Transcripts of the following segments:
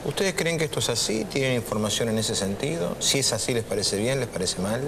¿Ustedes creen que esto es así? ¿Tienen información en ese sentido? Si es así, ¿les parece bien? ¿Les parece mal?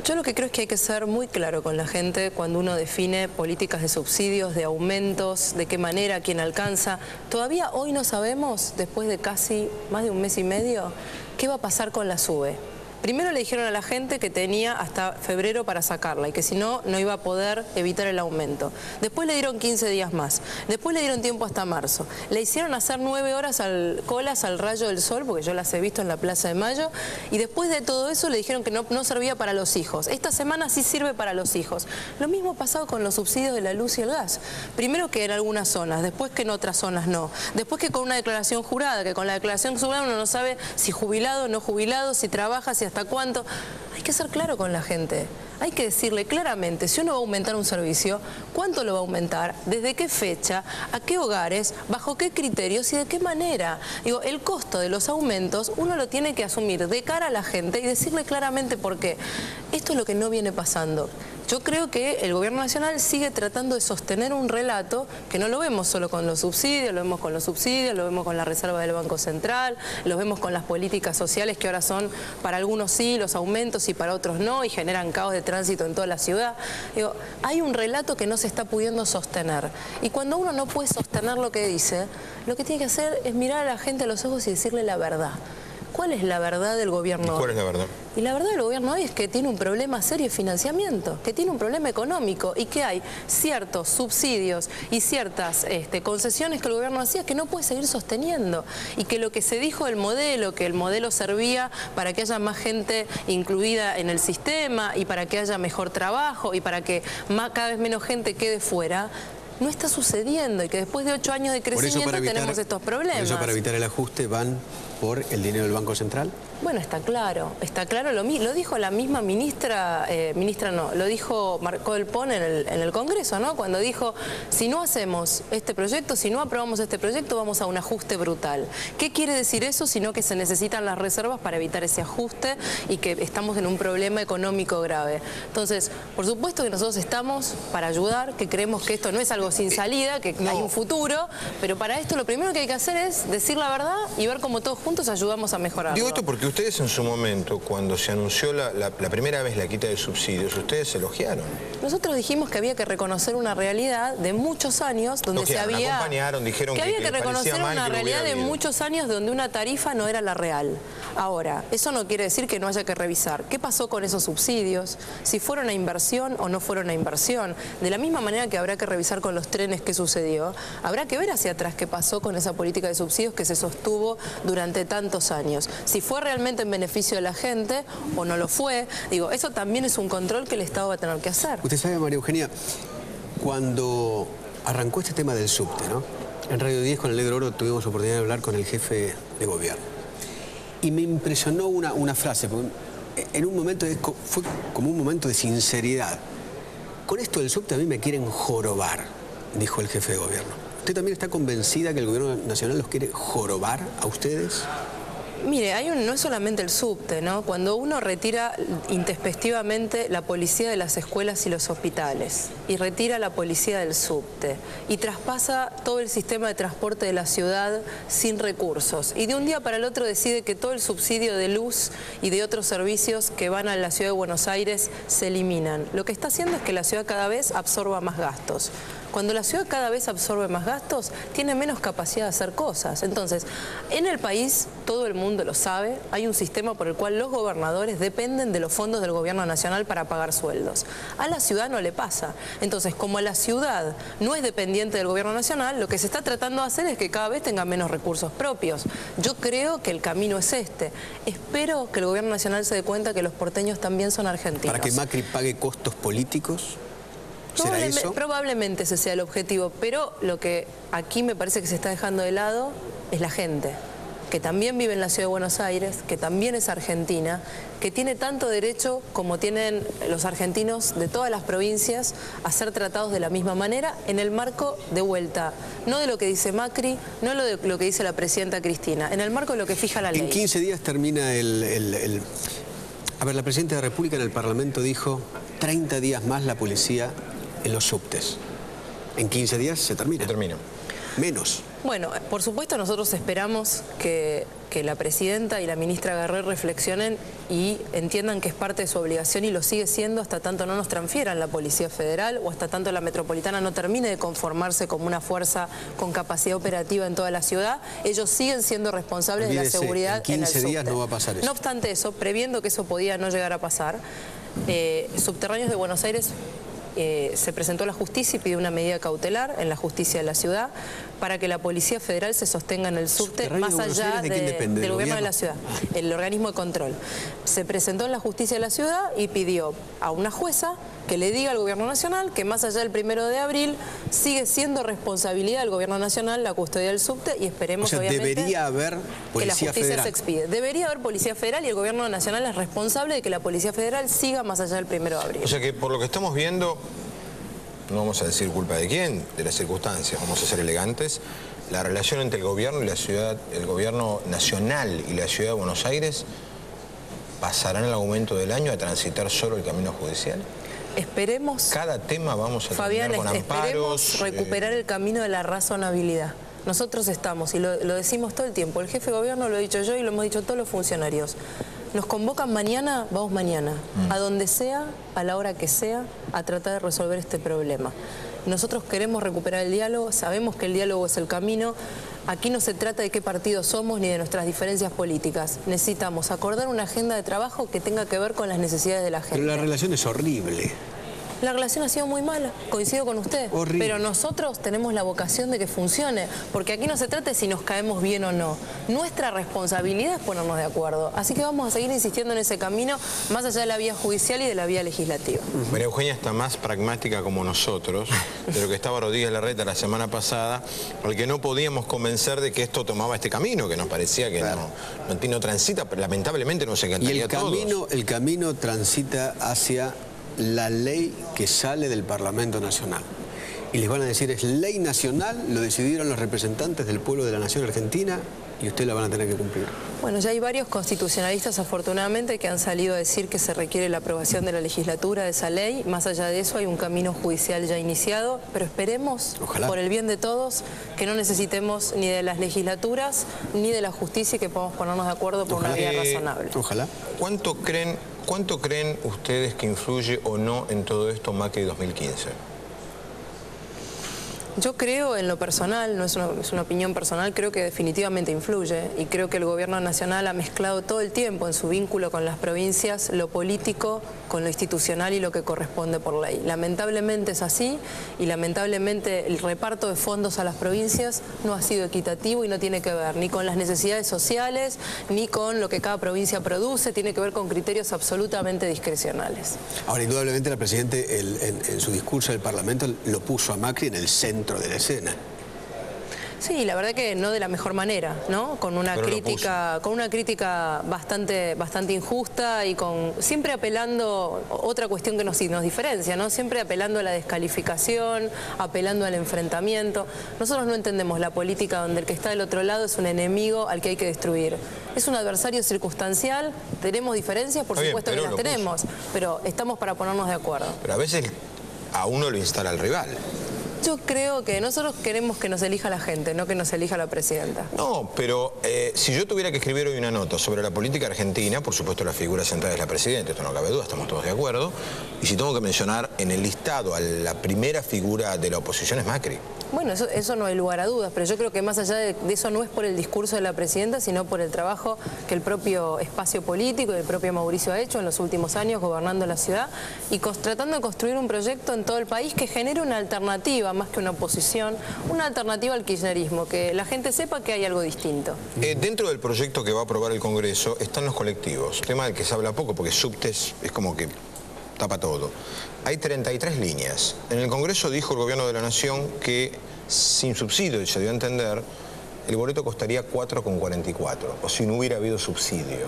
Yo lo que creo es que hay que ser muy claro con la gente cuando uno define políticas de subsidios, de aumentos, de qué manera, quién alcanza. Todavía hoy no sabemos, después de casi más de un mes y medio, qué va a pasar con la SUBE. Primero le dijeron a la gente que tenía hasta febrero para sacarla y que si no, no iba a poder evitar el aumento. Después le dieron 15 días más. Después le dieron tiempo hasta marzo. Le hicieron hacer 9 horas colas al rayo del sol, porque yo las he visto en la Plaza de Mayo. Y después de todo eso le dijeron que no servía para los hijos. Esta semana sí sirve para los hijos. Lo mismo ha pasado con los subsidios de la luz y el gas. Primero que en algunas zonas, después que en otras zonas no. Después que con una declaración jurada, que con la declaración jurada uno no sabe si jubilado o no jubilado, si trabaja, si hasta cuánto. Hay que ser claro con la gente. Hay que decirle claramente, si uno va a aumentar un servicio, ¿cuánto lo va a aumentar? ¿Desde qué fecha? ¿A qué hogares? ¿Bajo qué criterios? ¿Y de qué manera? Digo, el costo de los aumentos uno lo tiene que asumir de cara a la gente y decirle claramente por qué. Esto es lo que no viene pasando. Yo creo que el gobierno nacional sigue tratando de sostener un relato que no lo vemos solo con los subsidios, lo vemos con los subsidios, lo vemos con la reserva del Banco Central, lo vemos con las políticas sociales que ahora son para algunos sí, los aumentos y para otros no, y generan caos de tránsito en toda la ciudad. Digo, hay un relato que no se está pudiendo sostener. Y cuando uno no puede sostener lo que dice, lo que tiene que hacer es mirar a la gente a los ojos y decirle la verdad. ¿Cuál es la verdad del gobierno hoy? ¿Cuál es la verdad? Y la verdad del gobierno hoy es que tiene un problema serio de financiamiento, que tiene un problema económico y que hay ciertos subsidios y ciertas concesiones que el gobierno hacía que no puede seguir sosteniendo. Y que lo que se dijo del modelo, que el modelo servía para que haya más gente incluida en el sistema y para que haya mejor trabajo y para que cada vez menos gente quede fuera, no está sucediendo y que después de 8 años de crecimiento tenemos estos problemas. ¿Por eso para evitar el ajuste van por el dinero del Banco Central? Bueno, está claro, lo dijo la misma ministra, lo dijo Marcó del Pon en el Congreso, ¿no? Cuando dijo, si no hacemos este proyecto, si no aprobamos este proyecto, vamos a un ajuste brutal. ¿Qué quiere decir eso? Sino que se necesitan las reservas para evitar ese ajuste y que estamos en un problema económico grave. Entonces, por supuesto que nosotros estamos para ayudar, que creemos que esto no es algo sin salida, que hay un futuro, pero para esto lo primero que hay que hacer es decir la verdad y ver cómo todos juntos ayudamos a mejorarlo. Digo esto porque ustedes en su momento, cuando se anunció la primera vez la quita de subsidios, ustedes se elogiaron. Nosotros dijimos que había que reconocer una realidad de muchos años donde acompañaron, dijeron que había que reconocer una realidad de habido. muchos años donde una tarifa no era la real. Ahora, eso no quiere decir que no haya que revisar qué pasó con esos subsidios, si fueron a inversión o no fueron a inversión. De la misma manera que habrá que revisar con los trenes qué sucedió, habrá que ver hacia atrás qué pasó con esa política de subsidios que se sostuvo durante tantos años. Si fue realmente en beneficio de la gente o no lo fue. Digo, eso también es un control que el Estado va a tener que hacer. Usted sabe, María Eugenia, cuando arrancó este tema del subte, ¿no? En Radio 10 con el Negro Oro tuvimos oportunidad de hablar con el jefe de gobierno. Y me impresionó una frase, porque en un momento fue como un momento de sinceridad. Con esto del subte a mí me quieren jorobar, dijo el jefe de gobierno. ¿Usted también está convencida que el gobierno nacional los quiere jorobar a ustedes? Mire, no es solamente el subte, ¿no? Cuando uno retira intempestivamente la policía de las escuelas y los hospitales y retira la policía del subte y traspasa todo el sistema de transporte de la ciudad sin recursos y de un día para el otro decide que todo el subsidio de luz y de otros servicios que van a la ciudad de Buenos Aires se eliminan. Lo que está haciendo es que la ciudad cada vez absorba más gastos. Cuando la ciudad cada vez absorbe más gastos, tiene menos capacidad de hacer cosas. Entonces, en el país, todo el mundo lo sabe, hay un sistema por el cual los gobernadores dependen de los fondos del gobierno nacional para pagar sueldos. A la ciudad no le pasa. Entonces, como la ciudad no es dependiente del gobierno nacional, lo que se está tratando de hacer es que cada vez tenga menos recursos propios. Yo creo que el camino es este. Espero que el gobierno nacional se dé cuenta que los porteños también son argentinos. ¿Para que Macri pague costos políticos? Probablemente ese sea el objetivo, pero lo que aquí me parece que se está dejando de lado es la gente, que también vive en la ciudad de Buenos Aires, que también es argentina, que tiene tanto derecho como tienen los argentinos de todas las provincias a ser tratados de la misma manera en el marco de vuelta, no de lo que dice Macri, no de lo que dice la presidenta Cristina, en el marco de lo que fija la ley. En 15 días termina A ver, la presidenta de la República en el Parlamento dijo 30 días más la policía en los subtes. En 15 días se termina. Se termina. Menos. Bueno, por supuesto nosotros esperamos que la presidenta y la ministra Garré reflexionen y entiendan que es parte de su obligación y lo sigue siendo hasta tanto no nos transfieran la Policía Federal o hasta tanto la Metropolitana no termine de conformarse como una fuerza con capacidad operativa en toda la ciudad. Ellos siguen siendo responsables de la seguridad en el subte. En 15 días no va a pasar eso. No obstante eso, previendo que eso podía no llegar a pasar, Subterráneos de Buenos Aires se presentó a la justicia y pidió una medida cautelar en la justicia de la ciudad para que la Policía Federal se sostenga en el subte más allá del gobierno de la ciudad, el organismo de control. Se presentó en la justicia de la ciudad y pidió a una jueza que le diga al gobierno nacional que más allá del 1 de abril sigue siendo responsabilidad del gobierno nacional la custodia del subte y esperemos obviamente debería haber Policía que la justicia Federal se expide. Debería haber Policía Federal y el gobierno nacional es responsable de que la Policía Federal siga más allá del 1 de abril. O sea que por lo que estamos viendo, no vamos a decir culpa de quién, de las circunstancias, vamos a ser elegantes, la relación entre el gobierno y la ciudad, el gobierno nacional y la ciudad de Buenos Aires pasará en el aumento del año a transitar solo el camino judicial. Esperemos. Cada tema vamos a Fabián, terminar con amparos. Esperemos recuperar el camino de la razonabilidad. Nosotros estamos, y lo decimos todo el tiempo, el jefe de gobierno lo he dicho yo y lo hemos dicho todos los funcionarios. Nos convocan mañana, vamos mañana, a donde sea, a la hora que sea, a tratar de resolver este problema. Nosotros queremos recuperar el diálogo, sabemos que el diálogo es el camino. Aquí no se trata de qué partido somos ni de nuestras diferencias políticas. Necesitamos acordar una agenda de trabajo que tenga que ver con las necesidades de la gente. Pero la relación es horrible. La relación ha sido muy mala, coincido con usted. Horrible. Pero nosotros tenemos la vocación de que funcione, porque aquí no se trata de si nos caemos bien o no. Nuestra responsabilidad es ponernos de acuerdo. Así que vamos a seguir insistiendo en ese camino, más allá de la vía judicial y de la vía legislativa. María Eugenia está más pragmática como nosotros, de lo que estaba Rodríguez Larreta la semana pasada, porque no podíamos convencer de que esto tomaba este camino, que nos parecía que no transita, pero lamentablemente no se encantaría a todos. El camino transita hacia la ley que sale del Parlamento Nacional. Y les van a decir, es ley nacional, lo decidieron los representantes del pueblo de la nación argentina y ustedes la van a tener que cumplir. Bueno, ya hay varios constitucionalistas, afortunadamente, que han salido a decir que se requiere la aprobación de la legislatura de esa ley. Más allá de eso, hay un camino judicial ya iniciado, pero esperemos, ojalá, por el bien de todos, que no necesitemos ni de las legislaturas ni de la justicia y que podamos ponernos de acuerdo por una vía razonable. Ojalá. ¿Cuánto creen ustedes que influye o no en todo esto Macri 2015? Yo creo en lo personal, no es una opinión personal, creo que definitivamente influye y creo que el gobierno nacional ha mezclado todo el tiempo en su vínculo con las provincias lo político con lo institucional y lo que corresponde por ley. Lamentablemente es así y lamentablemente el reparto de fondos a las provincias no ha sido equitativo y no tiene que ver ni con las necesidades sociales ni con lo que cada provincia produce, tiene que ver con criterios absolutamente discrecionales. Ahora, indudablemente la Presidenta en su discurso del Parlamento lo puso a Macri en el centro de la escena. Sí, la verdad que no de la mejor manera, ¿no? Con una crítica bastante injusta y siempre apelando, otra cuestión que nos diferencia, ¿no? Siempre apelando a la descalificación, apelando al enfrentamiento. Nosotros no entendemos la política donde el que está del otro lado es un enemigo al que hay que destruir. Es un adversario circunstancial, tenemos diferencias, por supuesto que las tenemos, pero estamos para ponernos de acuerdo. Pero a veces a uno lo instala el rival. Yo creo que nosotros queremos que nos elija la gente, no que nos elija la presidenta. No, pero si yo tuviera que escribir hoy una nota sobre la política argentina, por supuesto la figura central es la presidenta, esto no cabe duda, estamos todos de acuerdo, y si tengo que mencionar en el listado a la primera figura de la oposición es Macri. Bueno, eso no hay lugar a dudas, pero yo creo que más allá de eso no es por el discurso de la presidenta, sino por el trabajo que el propio espacio político y el propio Mauricio ha hecho en los últimos años gobernando la ciudad y tratando de construir un proyecto en todo el país que genere una alternativa, más que una oposición, una alternativa al kirchnerismo, que la gente sepa que hay algo distinto. Dentro del proyecto que va a aprobar el Congreso están los colectivos, tema del que se habla poco porque subtes es como que tapa todo. Hay 33 líneas. En el Congreso dijo el Gobierno de la Nación que sin subsidio, y se dio a entender, el boleto costaría 4,44, o si no hubiera habido subsidio.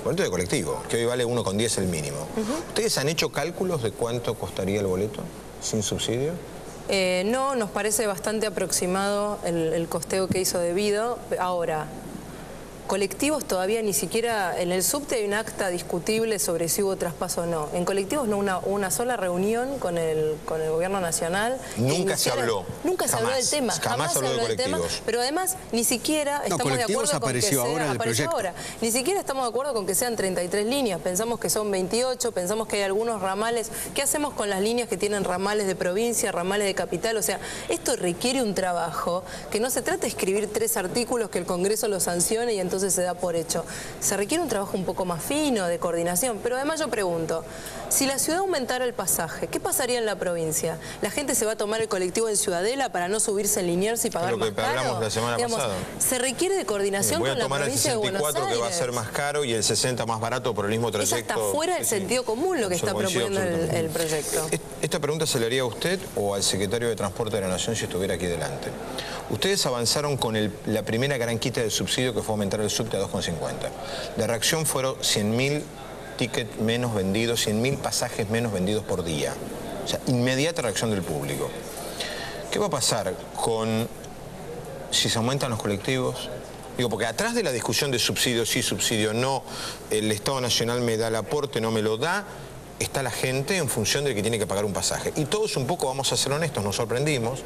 Boleto de colectivo, que hoy vale 1,10 el mínimo. ¿Ustedes han hecho cálculos de cuánto costaría el boleto sin subsidio? No, nos parece bastante aproximado el costeo que hizo debido. Ahora, colectivos todavía ni siquiera, en el subte hay un acta discutible sobre si hubo traspaso o no. En colectivos no una sola reunión con el gobierno nacional. Nunca se habló. Nunca se habló del tema. Jamás se habló de colectivos. Pero además ni siquiera estamos de acuerdo con que sea, ni siquiera estamos de acuerdo con que sean 33 líneas. Pensamos que son 28, pensamos que hay algunos ramales. ¿Qué hacemos con las líneas que tienen ramales de provincia, ramales de capital? O sea, esto requiere un trabajo que no se trata de escribir 3 artículos que el Congreso los sancione y entonces se da por hecho. Se requiere un trabajo un poco más fino, de coordinación. Pero además yo pregunto, si la ciudad aumentara el pasaje, ¿qué pasaría en la provincia? ¿La gente se va a tomar el colectivo en Ciudadela para no subirse en Liniers y pagar más caro? Hablamos la semana pasada. Se requiere de coordinación con la provincia de Buenos Aires. Voy a tomar el 64 que va a ser más caro y el 60 más barato por el mismo trayecto. Eso está fuera del sentido común lo que está proponiendo el proyecto. Esta pregunta se le haría a usted o al secretario de Transporte de la Nación si estuviera aquí delante. Ustedes avanzaron con la primera gran quita del subsidio que fue aumentar el subte a 2,50. La reacción fueron 100.000 tickets menos vendidos, 100.000 pasajes menos vendidos por día. O sea, inmediata reacción del público. ¿Qué va a pasar si se aumentan los colectivos? Digo, porque atrás de la discusión de subsidio sí, subsidio no, el Estado Nacional me da el aporte, no me lo da, está la gente en función de que tiene que pagar un pasaje. Y todos un poco, vamos a ser honestos, nos sorprendimos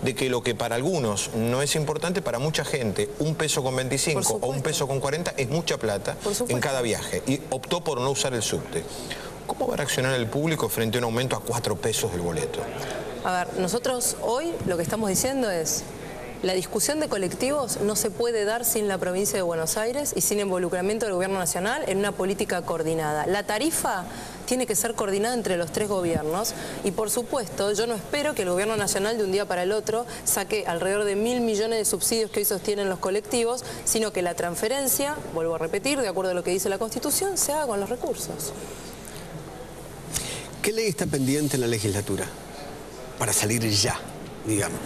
de que lo que para algunos no es importante, para mucha gente, 1,25 pesos o 1,40 pesos es mucha plata en cada viaje. Y optó por no usar el subte. ¿Cómo va a reaccionar el público frente a un aumento a 4 pesos del boleto? A ver, nosotros hoy lo que estamos diciendo es: la discusión de colectivos no se puede dar sin la provincia de Buenos Aires y sin involucramiento del gobierno nacional en una política coordinada. La tarifa tiene que ser coordinada entre los 3 gobiernos y, por supuesto, yo no espero que el gobierno nacional de un día para el otro saque alrededor de 1.000 millones de subsidios que hoy sostienen los colectivos, sino que la transferencia, vuelvo a repetir, de acuerdo a lo que dice la Constitución, se haga con los recursos. ¿Qué ley está pendiente en la legislatura para salir ya, digamos?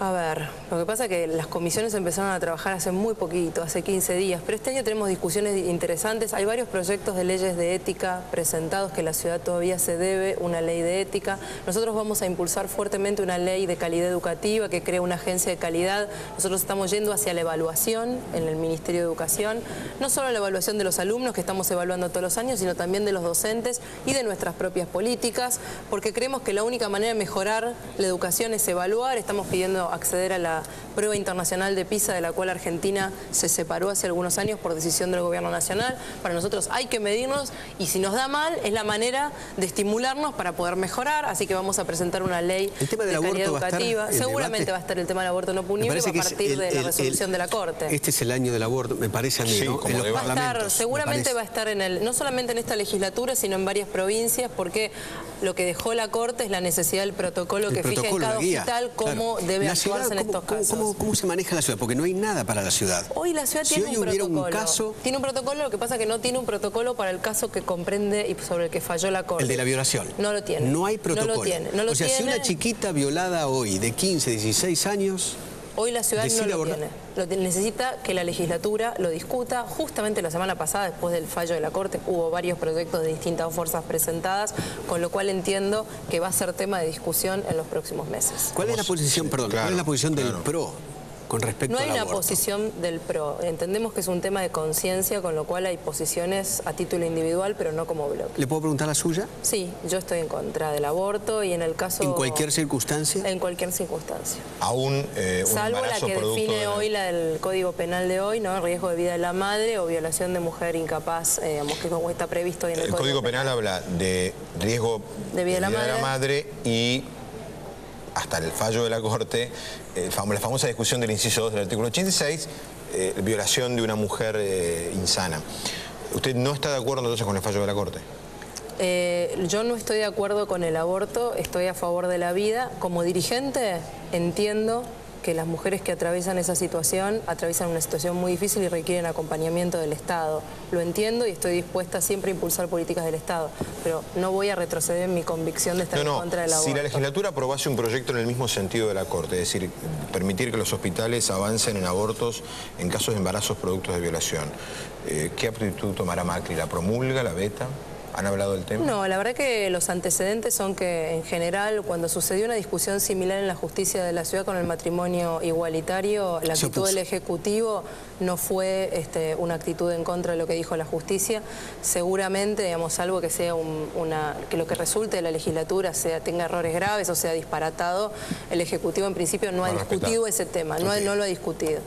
A ver, lo que pasa es que las comisiones empezaron a trabajar hace muy poquito, hace 15 días, pero este año tenemos discusiones interesantes. Hay varios proyectos de leyes de ética presentados que la ciudad todavía se debe, una ley de ética. Nosotros vamos a impulsar fuertemente una ley de calidad educativa que crea una agencia de calidad. Nosotros estamos yendo hacia la evaluación en el Ministerio de Educación, no solo la evaluación de los alumnos que estamos evaluando todos los años, sino también de los docentes y de nuestras propias políticas, porque creemos que la única manera de mejorar la educación es evaluar. Estamos pidiendo acceder a la prueba internacional de PISA, de la cual Argentina se separó hace algunos años por decisión del gobierno nacional. Para nosotros hay que medirnos y si nos da mal es la manera de estimularnos para poder mejorar, así que vamos a presentar una ley de calidad educativa. Seguramente va a estar el tema del aborto no punible a partir de la resolución de la Corte. Este es el año del aborto, me parece a mí, ¿no? En los parlamentos. Seguramente va a estar no solamente en esta legislatura, sino en varias provincias, porque lo que dejó la Corte es la necesidad del protocolo que fija en cada hospital cómo debe actuarse en estos casos. ¿Cómo se maneja la ciudad? Porque no hay nada para la ciudad. Hoy la ciudad tiene un protocolo. Tiene un protocolo, lo que pasa es que no tiene un protocolo para el caso que comprende y sobre el que falló la Corte. El de la violación. No lo tiene. No hay protocolo. No lo tiene. No lo tiene. Si una chiquita violada hoy de 15, 16 años... Hoy la ciudad no lo tiene. Necesita que la legislatura lo discuta. Justamente la semana pasada, después del fallo de la Corte, hubo varios proyectos de distintas fuerzas presentadas, con lo cual entiendo que va a ser tema de discusión en los próximos meses. ¿Cuál es la posición, ¿cuál es la posición del PRO con respecto al aborto? No hay una posición del PRO. Entendemos que es un tema de conciencia, con lo cual hay posiciones a título individual, pero no como bloque. ¿Le puedo preguntar la suya? Sí, yo estoy en contra del aborto y en el caso... ¿En cualquier circunstancia? En cualquier circunstancia. Aún salvo la que define hoy la del Código Penal de hoy, ¿no? Riesgo de vida de la madre o violación de mujer incapaz, digamos, que como está previsto hoy en el Código Penal habla de riesgo de vida de la madre y... hasta el fallo de la Corte, la famosa discusión del inciso 2 del artículo 86, violación de una mujer insana. ¿Usted no está de acuerdo entonces con el fallo de la Corte? Yo no estoy de acuerdo con el aborto, estoy a favor de la vida. Como dirigente entiendo que las mujeres que atraviesan esa situación, atraviesan una situación muy difícil y requieren acompañamiento del Estado. Lo entiendo y estoy dispuesta siempre a impulsar políticas del Estado, pero no voy a retroceder en mi convicción de estar en contra del aborto. Si la legislatura aprobase un proyecto en el mismo sentido de la Corte, es decir, permitir que los hospitales avancen en abortos en casos de embarazos productos de violación, ¿qué actitud tomará Macri? ¿La promulga, la veta? ¿Han hablado del tema? No, la verdad que los antecedentes son que en general cuando sucedió una discusión similar en la justicia de la ciudad con el matrimonio igualitario, la actitud del Ejecutivo no fue una actitud en contra de lo que dijo la justicia. Seguramente, digamos, algo que sea que lo que resulte de la legislatura tenga errores graves o sea disparatado, el Ejecutivo en principio no ha discutido ese tema, no lo ha discutido.